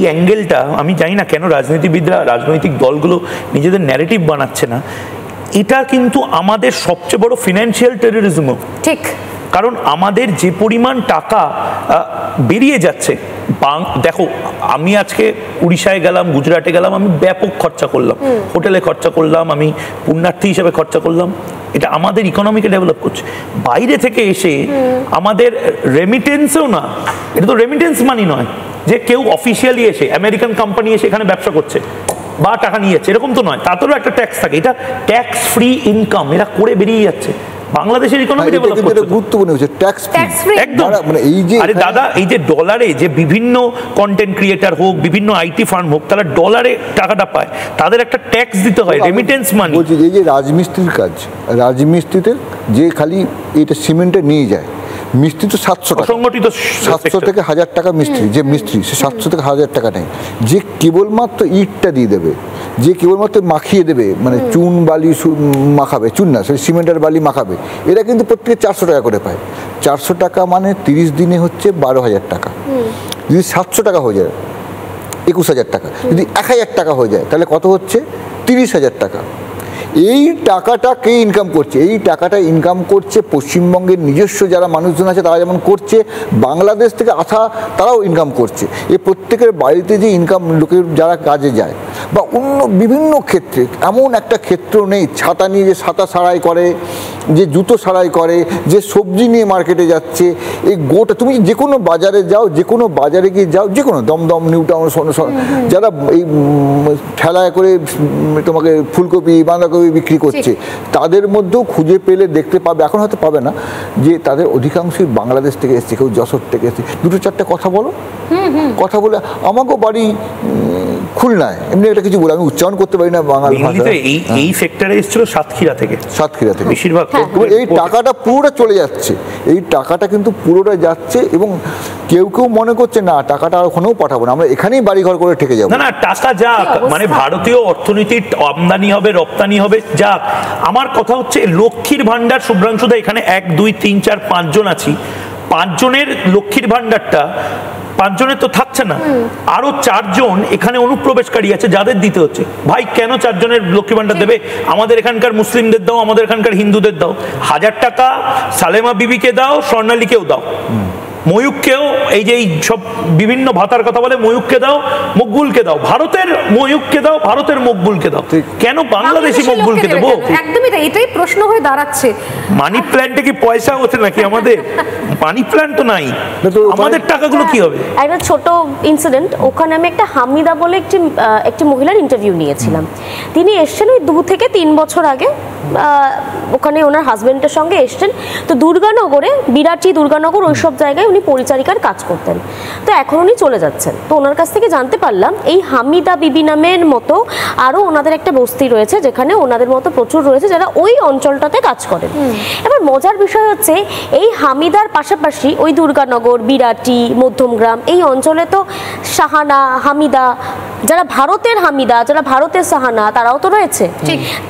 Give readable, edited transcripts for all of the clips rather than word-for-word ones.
অ্যাঙ্গেলটা আমি জানি না কেন রাজনীতিবিদরা, রাজনৈতিক দলগুলো নিজেদের ন্যারেটিভ বানাচ্ছে না। এটা কিন্তু আমাদের সবচেয়ে বড় ফিনান্সিয়াল টেররিজমও। ঠিক, কারণ আমাদের যে পরিমাণ টাকা বেরিয়ে যাচ্ছে, দেখো আমি আজকে উড়িষ্যায় গেলাম, গুজরাটে গেলাম, আমি ব্যাপক খরচা করলাম, হোটেলে খরচা করলাম, আমি পুণ্যার্থী হিসেবে খরচা করলাম, এটা আমাদের ইকোনমিকে ডেভেলপ করছে। বাইরে থেকে এসে আমাদের রেমিটেন্সও না, এটা তো রেমিটেন্স মানি নয় যে কেউ অফিসিয়ালি এসে আমেরিকান কোম্পানি এসে এখানে ব্যবসা করছে বা টাকা নিয়ে যাচ্ছে, এরকম তো নয়, তাতেও একটা ট্যাক্স থাকে। এটা ট্যাক্স ফ্রি ইনকাম, এরা করে বেরিয়ে যাচ্ছে। বাংলাদেশের ইকোনমি ডেভেলপ করছে, গুরুত্বপূর্ণ হচ্ছে ট্যাক্স ফ্রি। একদম, মানে এই যে আরে দাদা, এই যে ডলারে যে বিভিন্ন কন্টেন্ট ক্রিয়েটার হোক, বিভিন্ন আইটি ফার্ম হোক, তারা ডলারে টাকাটা পায়, তাদের একটা ট্যাক্স দিতে হয়, রেমিটেন্স মানি। বলছি এই যে রাজমিস্ত্রির কাজ, রাজমিস্ত্রিতে যে খালি এটা সিমেন্টে নিয়ে যায়, মিস্ত্রি তো 700 টাকা, সংগঠিত 700 থেকে 1000 টাকা মিস্ত্রি, যে মিস্ত্রি সে 700 থেকে 1000 টাকা নেয়। যে কেবলমাত্র ইটটা দিয়ে দেবে, যে কেবলমাত্র মাখিয়ে দেবে, মানে চুন বালি মাখাবে, চুন না সেই সিমেন্টের বালি মাখাবে, এরা কিন্তু প্রত্যেকে 400 টাকা করে পায়। 400 টাকা মানে 30 দিনে হচ্ছে 12,000 টাকা। যদি 700 টাকা হয়ে যায় 21,000 টাকা, যদি 1000 টাকা হয়ে যায় তাহলে কত হচ্ছে? 30,000 টাকা। এই টাকাটা কে ইনকাম করছে? এই টাকাটা ইনকাম করছে পশ্চিমবঙ্গের নিজস্ব যারা মানুষজন আছে তারা যেমন করছে, বাংলাদেশ থেকে আসা তারাও ইনকাম করছে। এই প্রত্যেকের বাড়িতে যে ইনকাম, লোকের যারা কাজে যায় বা অন্য বিভিন্ন ক্ষেত্রে, এমন একটা ক্ষেত্র নেই ছাতা নিয়ে যে ছাতা সারাই করে, যে জুতো সারাই করে, যে সবজি নিয়ে মার্কেটে যাচ্ছে, এই গোটা তুমি যে কোনো বাজারে যাও, যে কোনো বাজারে গিয়ে যাও, যে কোনো দমদম, নিউ টাউন, যারা এই ঠেলায় করে তোমাকে ফুলকপি, বাঁধাকপি বিক্রি করছে, তাদের মধ্যেও খুঁজে পেলে দেখতে পাবে, এখন হয়তো পাবে না, যে তাদের অধিকাংশই বাংলাদেশ থেকে এসছে, কেউ যশোর থেকে এসছে। দুটো চারটে কথা বলো, কথা বলে আমাকেও বাড়ি খুলনায়, এমনি একটা কিছু বলে আমি উচ্চারণ করতে পারি না বাঙালি ভাষা। এই সেক্টরে এসেছিল সাতক্ষীরা থেকে বেশিরভাগ। এই টাকাটা পুরোটা চলে যাচ্ছে, এই টাকাটা কিন্তু পুরোটা যাচ্ছে, এবং কেউ কেউ মনে করছে না টাকাটা আর ওখানেও পাঠাবো না, আমরা এখানেই বাড়িঘর করে ঠেকে যাবো। না না, টাকা যাক, মানে ভারতীয় অর্থনীতির আমদানি হবে, রপ্তানি হবে, যাক। আমার কথা হচ্ছে লক্ষ্মীর ভান্ডার, শুভ্রাংশুদা এখানে 1 2 3 4 5 জন আছি, 5 জনের লক্ষ্মীর ভান্ডারটা 5 জনের তো থাকছে না, আরো 4 জন এখানে অনুপ্রবেশকারী আছে যাদের দিতে হচ্ছে। ভাই কেন 4 জনের লক্ষ্মী ভান্ডার দেবে? আমাদের এখানকার মুসলিমদের দাও, আমাদের এখানকার হিন্দুদের দাও। 1000 টাকা সালেমা বিবিকে দাও, স্বর্ণালীকেও দাও, ময়ূককেও, এই যে এই সব বিভিন্ন ভাতার কথা বলে, ময়ূককে দাও, মকবুলকে দাও, ভারতের ময়ূককে দাও, ভারতের মকবুলকে দাও, কেন বাংলাদেশি মকবুলকে দেবো? একদমই তাই, এটাই প্রশ্ন হয়ে দাঁড়াচ্ছে। মানি প্ল্যান্টে কি পয়সা হচ্ছে নাকি আমাদের? মানি প্ল্যান্ট তো নাই, আমাদের টাকাগুলো কি হবে? একটা ছোট ইনসিডেন্ট, ওখানে আমি একটা হামিদা বলে একটি মহিলার ইন্টারভিউ নিয়েছিলাম। তিনি এসছেন ওই 2 থেকে 3 বছর আগে, ওখানে ওনার হাজবেন্ডের সঙ্গে এসছেন। তো দুর্গানগরে, বিরাটি দুর্গানগর, ওইসব জায়গায় উনি পরিচারিকার কাজ করতেন। তো এখন উনি চলে যাচ্ছেন। তো ওনার কাছ থেকে জানতে পারলাম এই হামিদা বিবি নামের মতো আরও ওনাদের একটা বস্তি রয়েছে, যেখানে ওনাদের মতো প্রচুর রয়েছে যারা ওই অঞ্চলটাতে কাজ করেন। এবার মজার বিষয় হচ্ছে এই হামিদার পাশাপাশি ওই দুর্গানগর, বিরাটি, মধ্যমগ্রাম এই অঞ্চলে তো সাহানা, হামিদা, যারা ভারতের হামিদা, যারা ভারতের সাহানা, তারাও তো রয়েছে।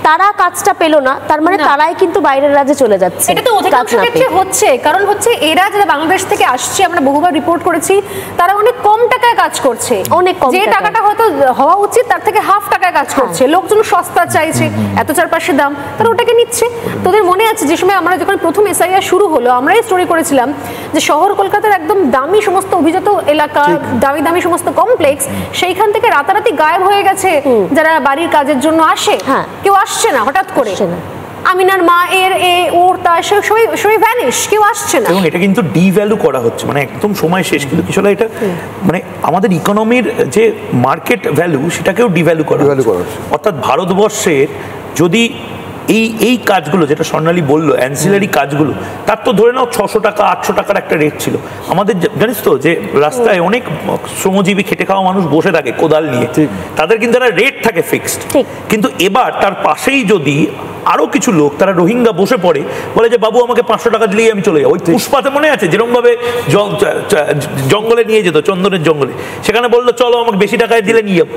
তারা কাজটা পেল না, তার মানে তারাই কিন্তু বাইরের রাজ্যে চলে যাচ্ছে। এটা তো অধিকাংশ ক্ষেত্রে হচ্ছে, কারণ হচ্ছে এরা যারা বাংলাদেশ থেকে আসছে, আমরা বহুবার রিপোর্ট করেছি, তারা অনেক কম টাকায় কাজ করছে, অনেক কম, যে টাকাটা হয়তো হওয়া উচিত তার থেকে হাফ টাকায় কাজ করছে। লোকজন সস্তা চাইছে, এত চারপাশে দাম, তারা ওটাকে নিচ্ছে। তোদের মনে আছে যে সময় আমরা যখন প্রথম এসআইআর শুরু হলো, আমরাই স্টোরি করেছিলাম যে শহর কলকাতার একদম দামি সমস্ত অভিজাত এলাকা, দামি দামি সমস্ত কমপ্লেক্স, সেইখান থেকে রাতারাতি গায়েব হয়ে গেছে যারা বাড়ির কাজের জন্য আসে। কেউ আসছে না হঠাৎ করে, আমিনার মা ওর তার সবাই ভ্যানিশ, কেউ আসছে না। এবং এটা কিন্তু ডিভ্যালু করা হচ্ছে, মানে একদম সময় শেষ। কিন্তু কিশোরা এটা মানে আমাদের ইকোনমির যে মার্কেট ভ্যালু সেটাকেও ডিভ্যালু করা হচ্ছে। অর্থাৎ ভারতবর্ষের যদি এই কাজগুলো, যেটা স্বর্ণালী বললো অ্যান্সিলারি কাজগুলো, তার তো ধরে নাও 600 টাকা 800 টাকার একটা রেট ছিল। আমাদের জানিস তো যে রাস্তায় অনেক শ্রমজীবী খেটে খাওয়া মানুষ বসে থাকে কোদাল নিয়ে, তাদের কিন্তু একটা রেট থাকে ফিক্সড। কিন্তু এবার তার পাশেই যদি আরো কিছু লোক, তারা রোহিঙ্গা বসে পড়ে, বলে যে বাবু আমাকে 500 টাকা দিলেই আমি চলে যাবো। ওই পুষ্পাতে মনে আছে যেরকম ভাবে জঙ্গলে নিয়ে যেত, চন্দনের জঙ্গলে, সেখানে বললো চলো আমাকে বেশি টাকায় দিলে নিয়ে যাবো।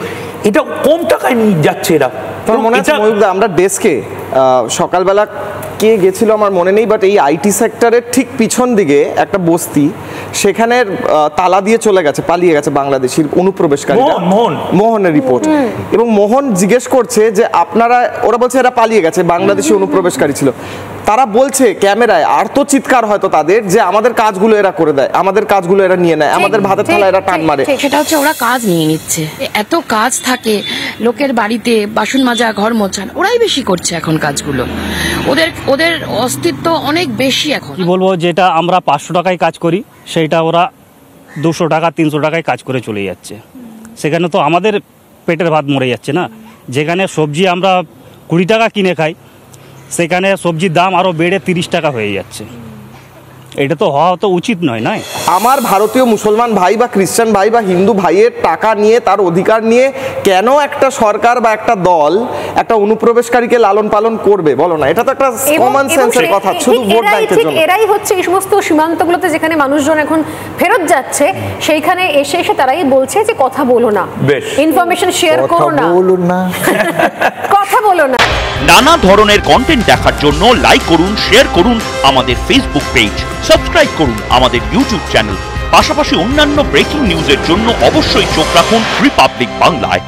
এটা কম টাকায় নিয়ে যাচ্ছে এরা। আমরা ডেস্কে সকালবেলা কে গেছিল আমার মনে নেই, বাট এই আইটি সেক্টরের ঠিক পিছন দিকে একটা বস্তি, সেখানের তালা দিয়ে চলে গেছে, পালিয়ে গেছে বাংলাদেশির অনুপ্রবেশকারীরা। মোহনের রিপোর্ট, এবং মোহন জিজ্ঞেস করছে যে আপনারা, ওরা বলছে এরা পালিয়ে গেছে, বাংলাদেশি অনুপ্রবেশকারী ছিল। তারা বলছে ক্যামেরায়, আর তো চিৎকার হয়তো তাদের, যে আমাদের কাজগুলো এরা করে দেয়, আমাদের কাজগুলো এরা নিয়ে নেয়, আমাদের ভাতের থালা এরা টান মারে। সেটা হচ্ছে ওরা কাজ নিয়ে নিচ্ছে, এত কাজ থাকে লোকের বাড়িতে, বাসন মাজা, ঘর মোছা, ওরাই বেশি করছে এখন কাজগুলো। ওদের অস্তিত্ব অনেক বেশি এখন। কি বলবো, যেটা আমরা 500 টাকায় কাজ করি সেইটা ওরা 200 টাকা 300 টাকায় কাজ করে চলে যাচ্ছে। সেখানে তো আমাদের পেটের ভাত মরে যাচ্ছে না। যেখানে সবজি আমরা 20 টাকা কিনে খাই, সেখানে সবজির দাম আরও বেড়ে 30 টাকা হয়ে যাচ্ছে। এটা তো হওয়া তো উচিত নয়। আমার ভারতীয় মুসলমান ভাই বা খ্রিস্টান ভাই বা হিন্দু ভাইয়ের টাকা নিয়ে, তার অধিকার নিয়ে কেন একটা সরকার বা একটা দল একটা অনুপ্রবেশকারীকে লালন পালন করবে বলো না? এটা তো একটা কমন সেন্সের কথা, শুধু ভোট ব্যাংকের জন্য। এরাই হচ্ছে এই সমস্ত সীমান্তগুলোতে যেখানে মানুষজন এখন ফেরত যাচ্ছে, সেইখানে এসে তারাই বলছে যে কথা বলো না, ইনফরমেশন শেয়ার করো না, কথা বলো না। নানা ধরনের কন্টেন্ট দেখার জন্য লাইক করুন, শেয়ার করুন আমাদের ফেসবুক পেজ, সাবস্ক্রাইব করুন আমাদের ইউটিউব চ্যানেল। পাশাপাশি অন্যান্য ব্রেকিং নিউজের জন্য অবশ্যই চোখ রাখুন রিপাবলিক বাংলায়।